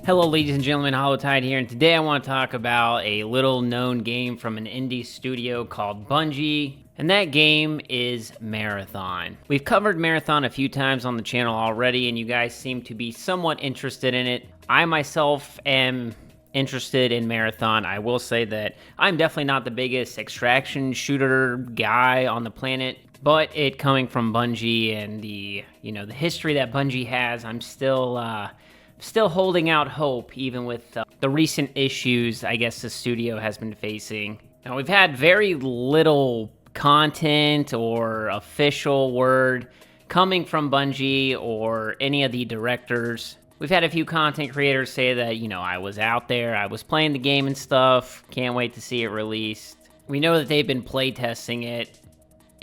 Hello ladies and gentlemen, HoloTide here, and today I want to talk about a little known game from an indie studio called Bungie, and that game is Marathon. We've covered Marathon a few times on the channel already, and you guys seem to be somewhat interested in it. I myself am interested in Marathon. I will say that I'm definitely not the biggest extraction shooter guy on the planet, but it coming from Bungie and the history that Bungie has, I'm still holding out hope, even with the recent issues I guess the studio has been facing. Now, we've had very little content or official word coming from Bungie or any of the directors. We've had a few content creators say that, I was out there, I was playing the game and stuff, can't wait to see it released. We know that they've been playtesting it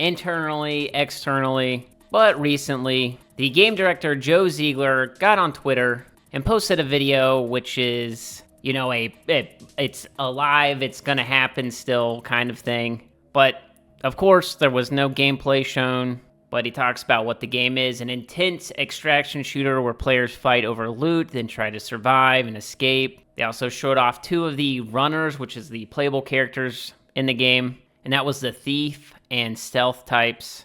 internally, externally, but recently, the game director Joe Ziegler got on Twitter and posted a video which is, it's alive, it's gonna happen still kind of thing. But, of course, there was no gameplay shown, but he talks about what the game is: an intense extraction shooter where players fight over loot, then try to survive and escape. They also showed off two of the runners, which is the playable characters in the game, and that was the thief and stealth types.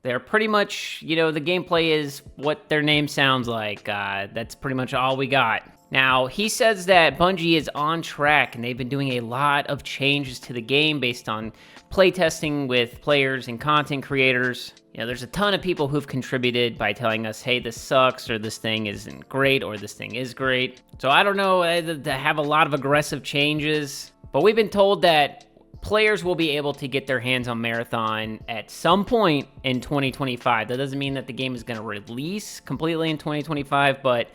They're pretty much, the gameplay is what their name sounds like. That's pretty much all we got. Now, he says that Bungie is on track, and they've been doing a lot of changes to the game based on playtesting with players and content creators. There's a ton of people who've contributed by telling us, hey, this sucks, or this thing isn't great, or this thing is great. So I don't know, they have a lot of aggressive changes, but we've been told that players will be able to get their hands on Marathon at some point in 2025. That doesn't mean that the game is going to release completely in 2025, but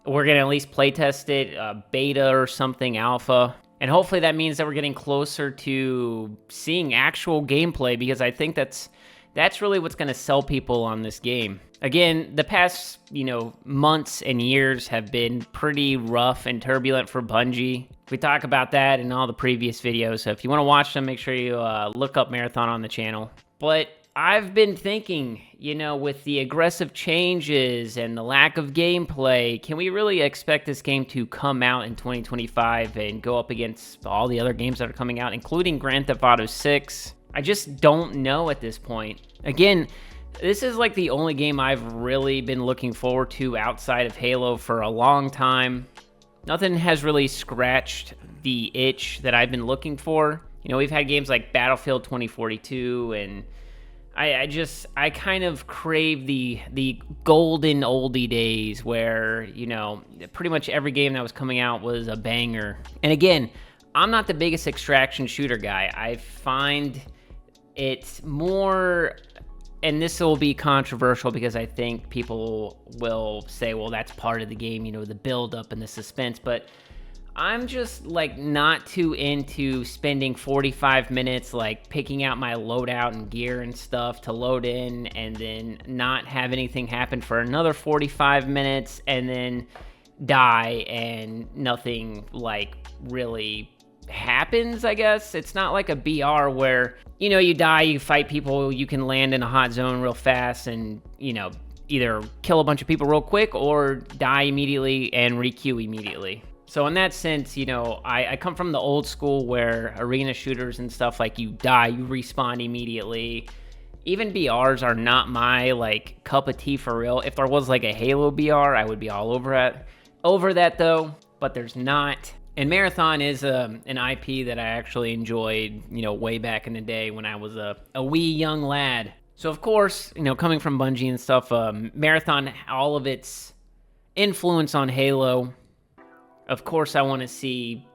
we're going to at least playtest it, beta or something, alpha. And hopefully that means that we're getting closer to seeing actual gameplay, because I think that's really what's going to sell people on this game. Again, the past, months and years have been pretty rough and turbulent for Bungie. We talk about that in all the previous videos, so if you want to watch them, make sure you look up Marathon on the channel. But I've been thinking, with the aggressive changes and the lack of gameplay, can we really expect this game to come out in 2025 and go up against all the other games that are coming out, including Grand Theft Auto 6? I just don't know at this point. Again, this is like the only game I've really been looking forward to outside of Halo for a long time. Nothing has really scratched the itch that I've been looking for. We've had games like Battlefield 2042, and I kind of crave the golden oldie days where, pretty much every game that was coming out was a banger. And again, I'm not the biggest extraction shooter guy. I find it's more, and this will be controversial because I think people will say, well, that's part of the game, the build-up and the suspense, but I'm just, not too into spending 45 minutes, picking out my loadout and gear and stuff to load in, and then not have anything happen for another 45 minutes, and then die, and nothing, really happens, I guess. It's not like a BR where, you die, you fight people, you can land in a hot zone real fast and, either kill a bunch of people real quick or die immediately and re-queue immediately. So in that sense, I come from the old school where arena shooters and stuff, you die, you respawn immediately. Even BRs are not my, cup of tea for real. If there was, a Halo BR, I would be all over that, though, but there's not. And Marathon is an IP that I actually enjoyed, way back in the day when I was a wee young lad. So, of course, coming from Bungie and stuff, Marathon, all of its influence on Halo, of course I want to see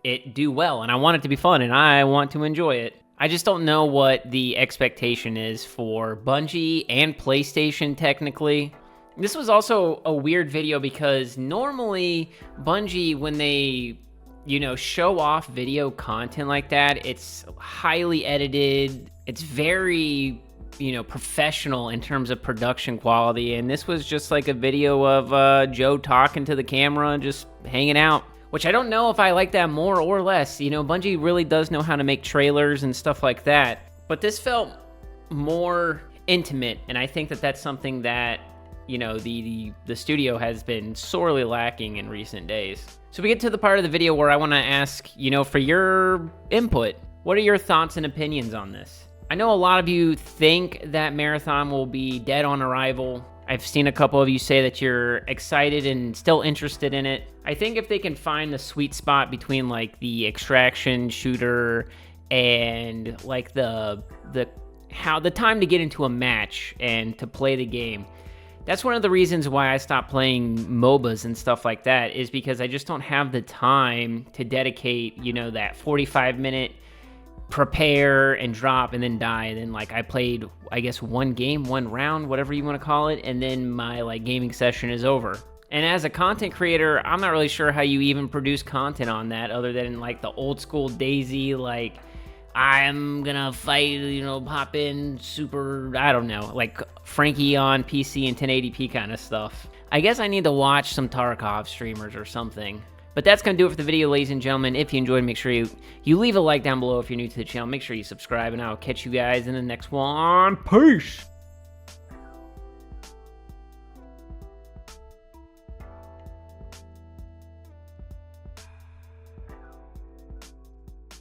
it do well, and I want it to be fun, and I want to enjoy it. I just don't know what the expectation is for Bungie and PlayStation, technically. This was also a weird video because normally Bungie, when they show off video content like that, it's highly edited, it's very, professional in terms of production quality, and this was just a video of Joe talking to the camera and just hanging out, which I don't know if I like that more or less. Bungie really does know how to make trailers and stuff like that, but this felt more intimate, and I think that that's something that you know, the studio has been sorely lacking in recent days. So we get to the part of the video where I want to ask, you know, for your input, what are your thoughts and opinions on this? I know a lot of you think that Marathon will be dead on arrival. I've seen a couple of you say that you're excited and still interested in it. I think if they can find the sweet spot between like the extraction shooter and like the time to get into a match and to play the game. That's one of the reasons why I stopped playing MOBAs and stuff like that, is because I just don't have the time to dedicate, you know, that 45-minute prepare and drop and then die. And then like I played, I guess, one game, one round, whatever you want to call it, and then my like gaming session is over. And as a content creator, I'm not really sure how you even produce content on that other than like the old school Daisy, like I'm gonna fight, you know, pop in super, I don't know, like Frankie on PC and 1080p kind of stuff. I guess I need to watch some Tarkov streamers or something. But that's gonna do it for the video, ladies and gentlemen. If you enjoyed, make sure you leave a like down below if you're new to the channel. Make sure you subscribe, and I'll catch you guys in the next one. Peace!